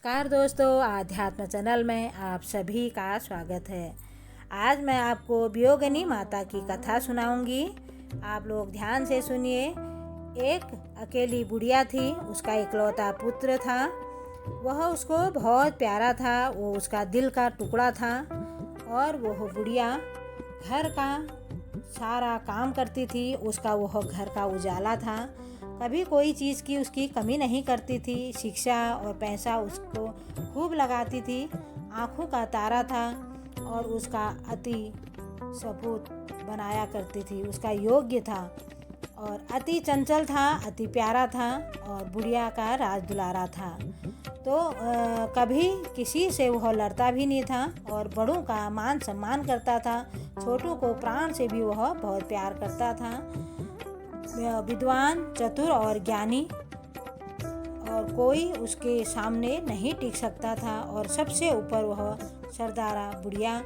नमस्कार दोस्तों, आध्यात्म चैनल में आप सभी का स्वागत है। आज मैं आपको वियोगिनी माता की कथा सुनाऊंगी। आप लोग ध्यान से सुनिए। एक अकेली बुढ़िया थी, उसका इकलौता पुत्र था। वह उसको बहुत प्यारा था, वो उसका दिल का टुकड़ा था। और वह बुढ़िया घर का सारा काम करती थी, उसका वह घर का उजाला था। कभी कोई चीज़ की उसकी कमी नहीं करती थी। शिक्षा और पैसा उसको खूब लगाती थी। आँखों का तारा था और उसका अति सपूत बनाया करती थी। उसका योग्य था और अति चंचल था, अति प्यारा था और बुढ़िया का राज दुलारा था। तो कभी किसी से वह लड़ता भी नहीं था और बड़ों का मान सम्मान करता था। छोटों को प्राण से भी वह बहुत प्यार करता था। विद्वान, चतुर और ज्ञानी और कोई उसके सामने नहीं टिक सकता था। और सबसे ऊपर वह सरदारा बुढ़िया,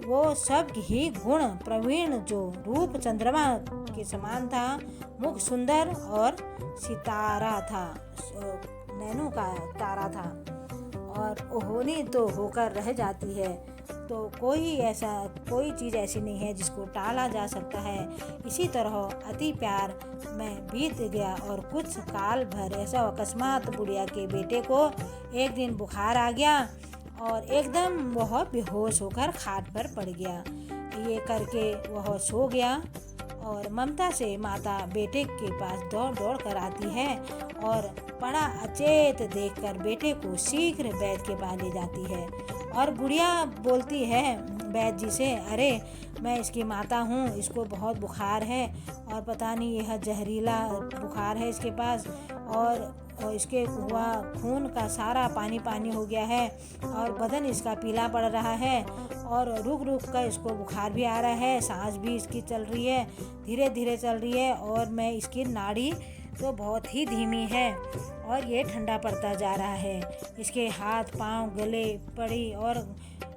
वो सब ही गुण प्रवीण, जो रूप चंद्रमा के समान था, मुख सुंदर और सितारा था, नैनों का तारा था। और होनी तो होकर रह जाती है, तो कोई चीज़ ऐसी नहीं है जिसको टाला जा सकता है। इसी तरह अति प्यार में बीत गया और कुछ काल भर ऐसा अकस्मात बुढ़िया के बेटे को एक दिन बुखार आ गया और एकदम वह बेहोश होकर खाट पर पड़ गया। ये करके वह सो गया और ममता से माता बेटे के पास दौड़ दौड़ कर आती है और पड़ा अचेत देखकर बेटे को शीघ्र वैद्य के पास ले जाती है। और बुढ़िया बोलती है वैद्य जी से, अरे मैं इसकी माता हूँ, इसको बहुत बुखार है और पता नहीं यह जहरीला बुखार है इसके पास, और इसके हुआ खून का सारा पानी पानी हो गया है और बदन इसका पीला पड़ रहा है और रुक रुक कर इसको बुखार भी आ रहा है, सांस भी इसकी चल रही है, धीरे धीरे चल रही है और मैं इसकी नाड़ी तो बहुत ही धीमी है और ये ठंडा पड़ता जा रहा है। इसके हाथ पांव गले पड़ी और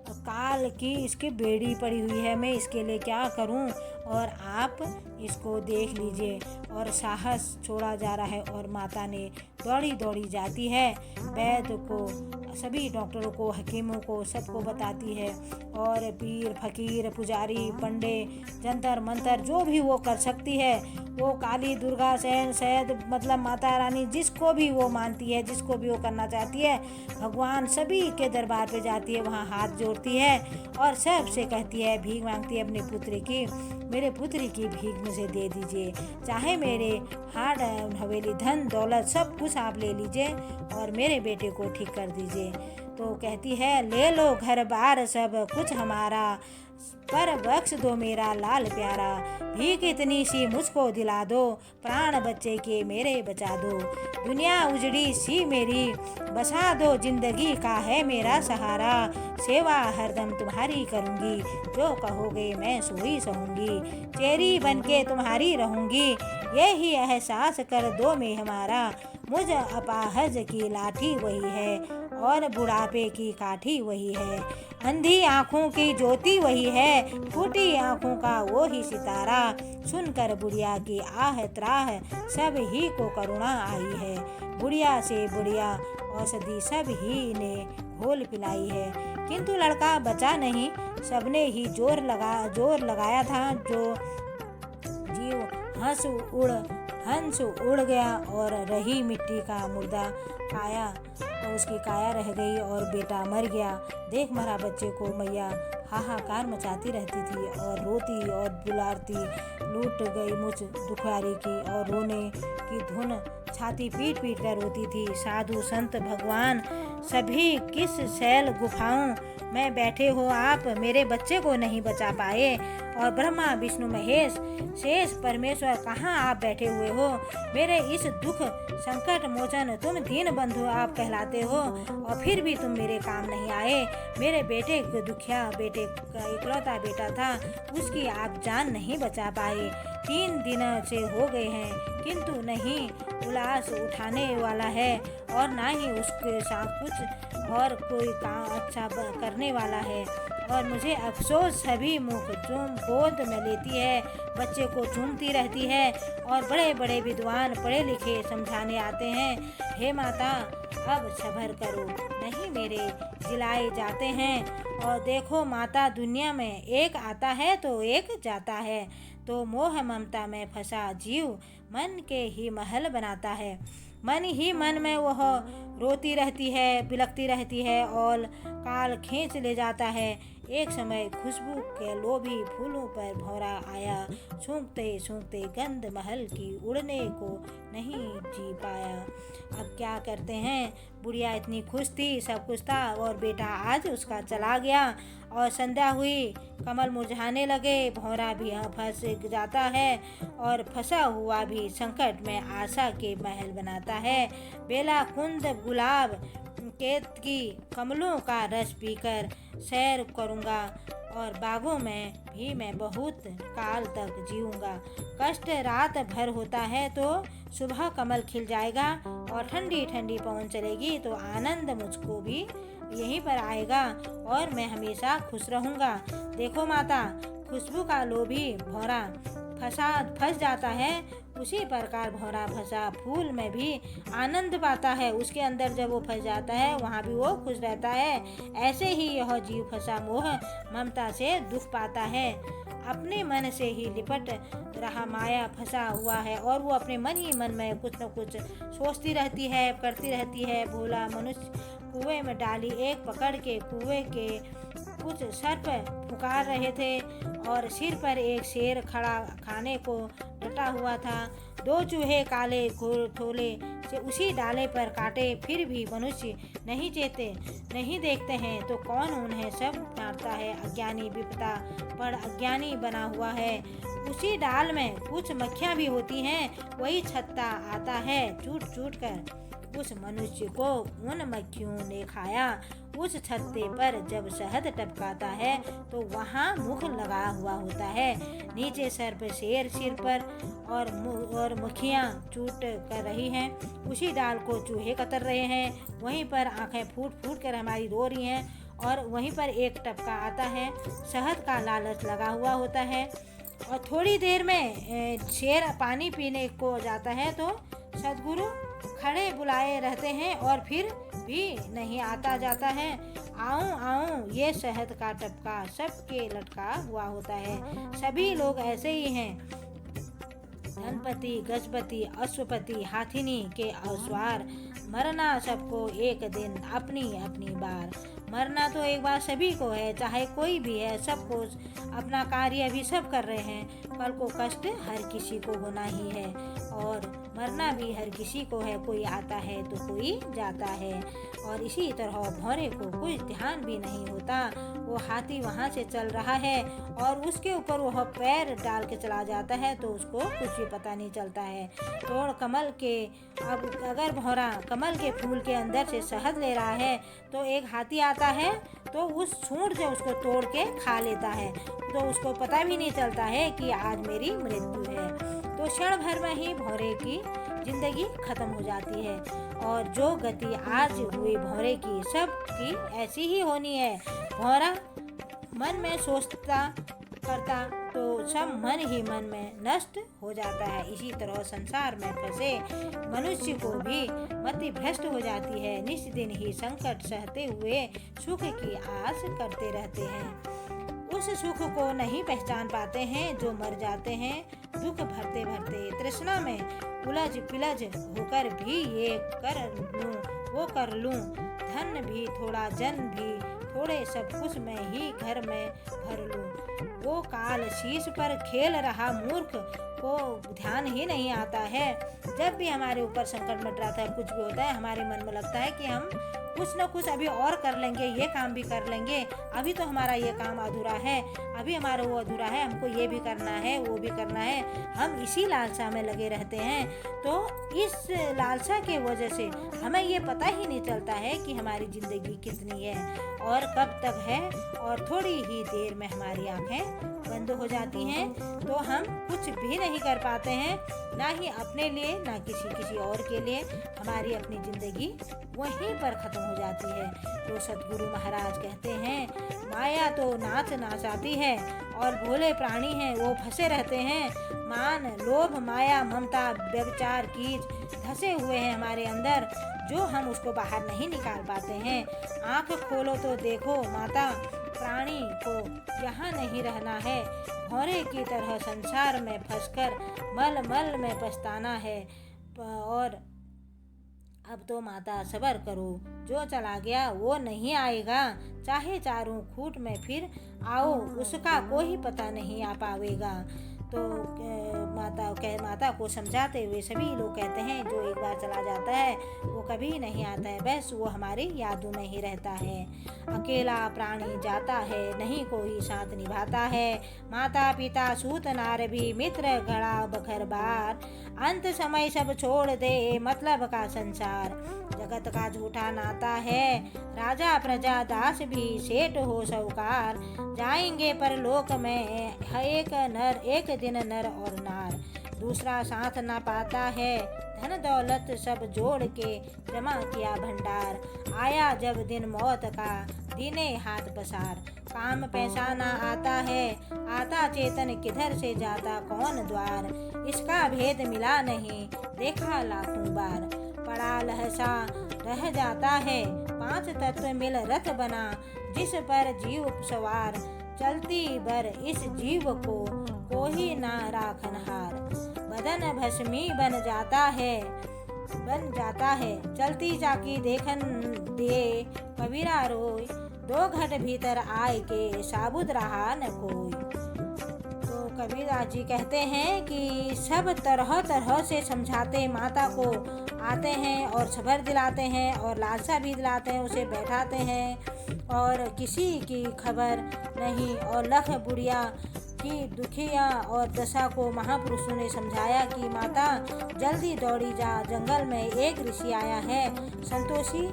काल की इसकी बेड़ी पड़ी हुई है। मैं इसके लिए क्या करूं? और आप इसको देख लीजिए। और साहस छोड़ा जा रहा है और माता ने दौड़ी दौड़ी जाती है, वैद्य को, सभी डॉक्टरों को, हकीमों को, सबको बताती है। और पीर फकीर पुजारी पंडे जंतर मंतर जो भी वो कर सकती है, वो काली दुर्गा सैन सैद मतलब माता रानी जिसको भी वो मानती है, जिसको भी वो करना चाहती है, भगवान सभी के दरबार पे जाती है, वहाँ हाथ जोड़ती है और सबसे कहती है, भीख मांगती है अपने पुत्र की, मेरे पुत्र की भीख मुझे दे दीजिए, चाहे मेरे हाड़ हवेली धन दौलत सब कुछ आप ले लीजिए और मेरे बेटे को ठीक कर दीजिए। तो कहती है, ले लो घर बार सब कुछ हमारा, पर बख्श दो मेरा लाल प्यारा, भीख इतनी सी मुझको दिला दो, प्राण बच्चे के मेरे बचा दो, दुनिया उजड़ी सी मेरी बसा दो, जिंदगी का है मेरा सहारा, सेवा हरदम तुम्हारी करूँगी, जो कहोगे मैं सोई सहूँगी, चेरी बन के तुम्हारी रहूँगी, यही एहसास कर दो मैं हमारा, मुझ अपाहज की लाठी वही है और बुढ़ापे की काठी वही है, अंधी आँखों की ज्योति वही है, फूटी आँखों का वो ही सितारा, सुनकर बुढ़िया की आह त्राह सब ही को करुणा आई है, बुढ़िया से बुढ़िया औषधि सब ही ने घोल पिलाई है, किंतु लड़का बचा नहीं, सबने ही जोर लगाया था, जो जीव हंस उड़ गया और रही मिट्टी का मुर्दा काया, तो उसकी काया रह गई और बेटा मर गया। देख मरा बच्चे को मैया हाहाकार मचाती रहती थी और रोती और बुलारती, लूट गई मुझ दुखियारी की, और रोने की धुन छाती पीट पीट कर रोती थी। साधु संत भगवान सभी किस शैल गुफाओं में बैठे हो आप, मेरे बच्चे को नहीं बचा पाए, और ब्रह्मा विष्णु महेश शेष परमेश्वर कहाँ आप बैठे हुए हो, मेरे इस दुख संकट मोचन तुम दीन बंधु आप कहलाते हो, और फिर भी तुम मेरे काम नहीं आए, मेरे बेटे को दुखिया बेटे इकलौता बेटा था, उसकी आप जान नहीं बचा पाए। 3 दिन से हो गए हैं, किंतु नहीं उलास उठाने वाला है और ना ही उसके साथ कुछ और कोई काम अच्छा करने वाला है। और मुझे अफसोस, सभी मुख चूम गोद में लेती है, बच्चे को चूमती रहती है और बड़े बड़े विद्वान पढ़े लिखे समझाने आते हैं, हे माता अब सब्र करो, नहीं मेरे जिलाए जाते हैं। और देखो माता, दुनिया में एक आता है तो एक जाता है, तो मोह ममता में फंसा जीव मन के ही महल बनाता है। मन ही मन में वह रोती रहती है, बिलखती रहती है और काल खींच ले जाता है। एक समय खुशबू के लोभी फूलों पर भौरा आया, सूंघते सूंघते गंध महल की उड़ने को नहीं जी पाया। अब क्या करते हैं, बुढ़िया इतनी खुश थी, सब कुछ था, और बेटा आज उसका चला गया। और संध्या हुई, कमल मुरझाने लगे, भौरा भी फंस जाता है और फंसा हुआ भी संकट में आशा के महल बनाता है। बेला कुंद गुलाब केतकी कमलों का रस पीकर सैर करूँगा और बागों में भी मैं बहुत काल तक जीऊँगा। कष्ट रात भर होता है तो सुबह कमल खिल जाएगा और ठंडी ठंडी पवन चलेगी तो आनंद मुझको भी यहीं पर आएगा और मैं हमेशा खुश रहूँगा। देखो माता, खुशबू का लोभी भौरा फंस जाता है, उसी प्रकार भौरा फंसा फूल में भी आनंद पाता है। उसके अंदर जब वो फंस जाता है वहाँ भी वो खुश रहता है। ऐसे ही यह जीव फंसा मोह ममता से दुख पाता है, अपने मन से ही लिपट रहा माया फंसा हुआ है और वो अपने मन ही मन में कुछ न कुछ सोचती रहती है, करती रहती है। भोला मनुष्य कुएं में डाली एक पकड़ के कुएं के कुछ सर्प पुकार रहे थे और सिर पर एक शेर खड़ा खाने को डटा हुआ था। 2 चूहे काले ठोले से उसी डाले पर काटे, फिर भी मनुष्य नहीं चेते, नहीं देखते हैं तो कौन उन्हें सब डांटता है। अज्ञानी विपदा पर अज्ञानी बना हुआ है। उसी डाल में कुछ मक्खियाँ भी होती हैं, वही छत्ता आता है चूट चूट कर। उस मनुष्य को उन मक्खियों ने खाया। उस छत्ते पर जब शहद टपकाता है तो वहाँ मुख लगा हुआ होता है। नीचे सर पर शेर सिर पर और मक्खियाँ चूट कर रही हैं। उसी डाल को चूहे कतर रहे हैं, वहीं पर आंखें फूट फूट कर हमारी रो रही हैं और वहीं पर एक टपका आता है। शहद का लालच लगा हुआ होता है और थोड़ी देर में शेर पानी पीने को जाता है तो सद्गुरु खड़े बुलाए रहते हैं और फिर भी नहीं आता जाता है। आऊं आऊं ये शहद का टपका सबके लटका हुआ होता है। सभी लोग ऐसे ही हैं। धनपति गजपति अश्वपति हाथिनी के असवार, मरना सबको एक दिन अपनी अपनी बार। मरना तो एक बार सभी को है, चाहे कोई भी है, सबको अपना कार्य भी सब कर रहे हैं। कल को कष्ट हर किसी को होना ही है और मरना भी हर किसी को है। कोई आता है तो कोई जाता है और इसी तरह भौरे को कुछ ध्यान भी नहीं होता। वो हाथी वहाँ से चल रहा है और उसके ऊपर वह पैर डाल के चला जाता है तो उसको कुछ भी पता नहीं चलता है। तोड़ कमल के, अब अगर भौरा कमल के फूल के अंदर से शहद ले रहा है तो एक हाथी आता है तो उस सूंड से उसको तोड़ के खा लेता है, तो उसको पता भी नहीं चलता है कि आज मेरी मृत्यु है। तो क्षण भर में ही भौरे की जिंदगी खत्म हो जाती है और जो गति आज हुई भौरे की, सब की ऐसी ही होनी है। भौरा मन में सोचता करता तो सब मन ही मन में नष्ट हो जाता है। इसी तरह संसार में फंसे मनुष्य को भी मति भ्रष्ट हो जाती है। निस्दिन ही संकट सहते हुए सुख की आस करते रहते हैं। उस सुख को नहीं पहचान पाते हैं जो मर जाते हैं। दुख भरते भरते तृष्णा में उलझ पिलझ होकर भी ये कर लूं वो कर लूं, धन भी थोड़ा जन भी थोड़े, सब कुछ मैं ही घर में भर लूं। वो काल शीश पर खेल रहा मूर्ख को ध्यान ही नहीं आता है। जब भी हमारे ऊपर संकट मंडराता है, कुछ भी होता है, हमारे मन में लगता है कि हम कुछ न कुछ अभी और कर लेंगे, ये काम भी कर लेंगे, अभी तो हमारा ये काम अधूरा है, अभी हमारा वो अधूरा है, हमको ये भी करना है, वो भी करना है। हम इसी लालसा में लगे रहते हैं। तो इस लालसा के वजह से हमें ये पता ही नहीं चलता है कि हमारी ज़िंदगी कितनी है और कब तक है, और थोड़ी ही देर में हमारी आंखें बंद हो जाती हैं। तो हम कुछ भी नहीं कर पाते हैं, ना ही अपने लिए, ना किसी और के लिए। हमारी अपनी ज़िंदगी वहीं पर ख़त्म हो जाती है। तो सतगुरु महाराज कहते हैं, माया तो नाच नाचाती है और भोले प्राणी हैं वो फंसे रहते हैं। मान, लोभ, माया, ममता, व्यभिचार, कीच धंसे हुए हैं हमारे अंदर, जो हम उसको बाहर नहीं निकाल पाते हैं। आँख खोलो तो देखो माता, प्राणी को यहाँ नहीं रहना है। भौरे की तरह संसार में फंसकर मल मल में पछताना है। और अब तो माता सब्र करो, जो चला गया वो नहीं आएगा। चाहे चारों खूंट में फिर आओ, उसका कोई पता नहीं आ पावेगा। तो माता को समझाते हुए सभी लोग कहते हैं, जो एक बार चला जाता है वो कभी नहीं आता है, बस वो हमारी यादों में ही रहता है। अकेला प्राणी जाता है, नहीं कोई साथ निभाता है। माता पिता सूत नार भी मित्र घड़ा बखर बार। अंत समय सब छोड़ दे मतलब का संसार। जगत का झूठा नाता है, राजा प्रजा दास भी सेठ हो साहूकार। जाएंगे परलोक में एक दिन नर और नार। दूसरा साथ ना पाता है, धन दौलत सब जोड़ के जमा किया भंडार। आया जब दिन मौत का, दीने हाथ पसार। काम पैसा ना आता है, आता चेतन किधर से जाता कौन द्वार। इसका भेद मिला नहीं, देखा लाखों बार। पड़ा लहसा रह जाता है, 5 तत्व मिल रथ बना। जिस पर जीव सवार, चलती बर इस जीव को कोई ना राखनहार। बदन भस्मी बन जाता है, चलती जाकी देखन दिए कबीरा रोय। 2 घट भीतर आए के साबुत रहा न कोई। तो कबीरदास जी कहते हैं कि सब तरह तरह से समझाते माता को आते हैं और सब्र दिलाते हैं और लालसा भी दिलाते हैं, उसे बैठाते हैं और किसी की खबर नहीं। और लख बुढ़िया की दुखिया और दशा को महापुरुषों ने समझाया कि माता जल्दी दौड़ी जा, जंगल में एक ऋषि आया है, संतोषी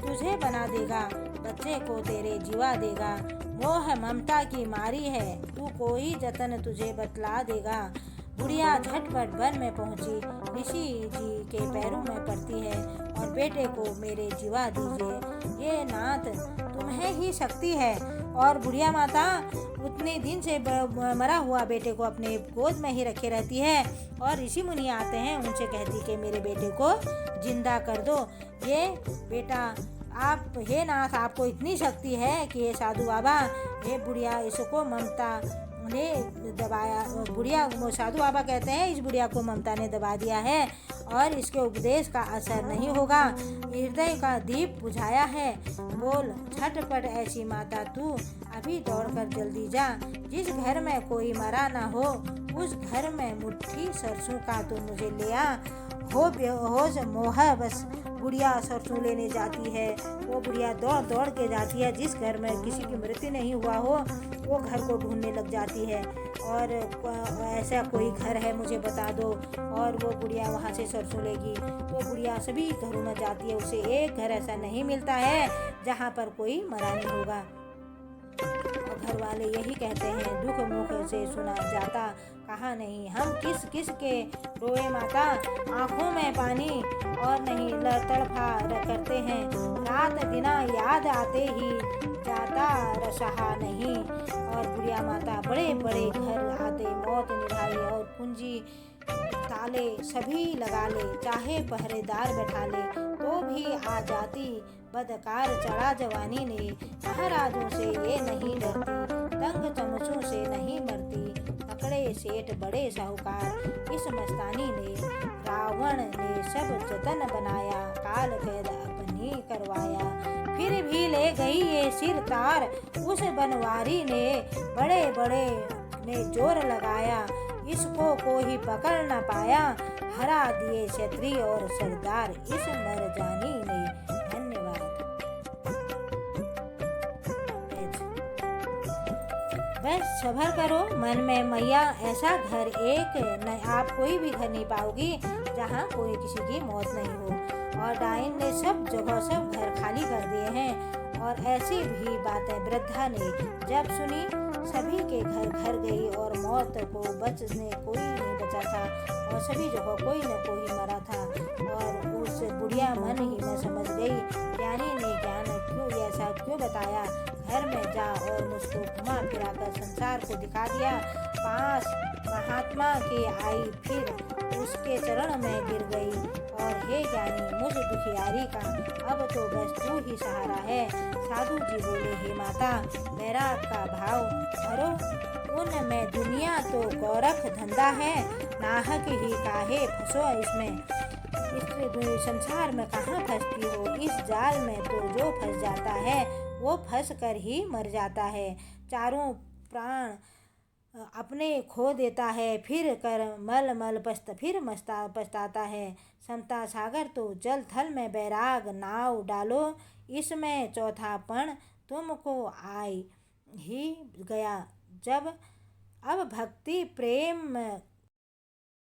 तुझे बना देगा, बच्चे को तेरे जीवा देगा। मोह ममता की मारी है, तू कोई जतन तुझे बतला देगा। बुढ़िया झटपट वन में पहुंची, ऋषि जी के पैरों में पड़ती है और बेटे को मेरे जीवा दीजिए, ये नाथ तुम्हें ही शक्ति है। और बुढ़िया माता उतने दिन से मरा हुआ बेटे को अपने गोद में ही रखे रहती है और ऋषि मुनि आते हैं, उनसे कहती कि मेरे बेटे को जिंदा कर दो। ये बेटा आप, हे नाथ, आपको इतनी शक्ति है कि ये साधु बाबा, हे बुढ़िया, इसको ममता ने दबाया। बुढ़िया, साधु बाबा कहते हैं इस बुढ़िया को ममता ने दबा दिया है और इसके उपदेश का असर नहीं होगा। हृदय का दीप बुझाया है। बोल झटपट ऐसी माता तू, अभी दौड़कर जल्दी जा। जिस घर में कोई मरा ना हो, उस घर में मुट्ठी सरसों का तो मुझे ले आ। हो बेहोश मोह बस। बुढ़िया सरसों लेने जाती है। वो बुढ़िया दौड़ दौड़ के जाती है, जिस घर में किसी की मृत्यु नहीं हुआ हो वो घर को ढूंढने लग जाती है और ऐसा कोई घर है मुझे बता दो। और वो बुढ़िया वहाँ से सरसों लेगी। तो बुढ़िया सभी घरों में जाती है, उसे एक घर ऐसा नहीं मिलता है जहाँ पर कोई मरा नहीं होगा। और घर वाले यही कहते हैं, दुख मुख से सुना जाता कहा नहीं, हम किस किस के रोए माता, आँखों में पानी और नहीं तड़फा करते हैं। रात दिना याद आते ही जाता रसहा नहीं। और बुढ़िया माता बड़े बड़े घर आते, मौत निभाई और पूंजी ताले सभी लगा ले, चाहे पहरेदार बैठा ले तो भी आ जाती। बदकार चढ़ा जवानी ने, महाराजों से ये नहीं डरती, तंग चमचों से नहीं मरती। पकड़े सेठ बड़े साहूकार, इस मस्तानी ने, रावण ने सब जतन बनाया, काल कैद अपनी करवाया। फिर भी ले गई ये सिर तार, उस बनवारी ने बड़े बड़े ने जोर लगाया। इसको कोई पकड़ न पाया, हरा दिए क्षत्रिय और सरदार इस मरजानी ने। धन्यवाद। बस सब्र करो मन में मैया, ऐसा घर आप कोई भी घर नहीं पाओगी जहाँ कोई किसी की मौत नहीं हो। और डाइन ने सब जगह सब घर खाली कर दिए हैं। और ऐसी भी बातें वृद्धा ने जब सुनी, सभी के घर घर गई और मौत को बचने कोई नहीं बचा था और सभी जगह कोई न कोई मरा था। और उस बुढ़िया मन ही में समझ गई, ज्ञानी ने ज्ञान क्यों ऐसा क्यों बताया। घर में जा और मुझको घुमा फिरा कर संसार को दिखा दिया। पास महात्मा की आई, फिर उसके चरण में गिर गई और हे ज्ञानी, मुझ दुखियारी का अब तो बस तू ही सहारा है। साधु जी बोले, हे माता, वैराग का भाव धरो उनमें, दुनिया तो गौरख धंधा है, नाहक ही काहे फंसो इसमें। इस संसार में कहाँ फंसती हो, इस जाल में तो जो फंस जाता है वो फंस कर ही मर जाता है। चारों प्राण अपने खो देता है, फिर कर मल पछताता है। समता सागर तो जल थल में बैराग नाव डालो, इसमें चौथापन तुमको आई ही गया। जब अब भक्ति प्रेम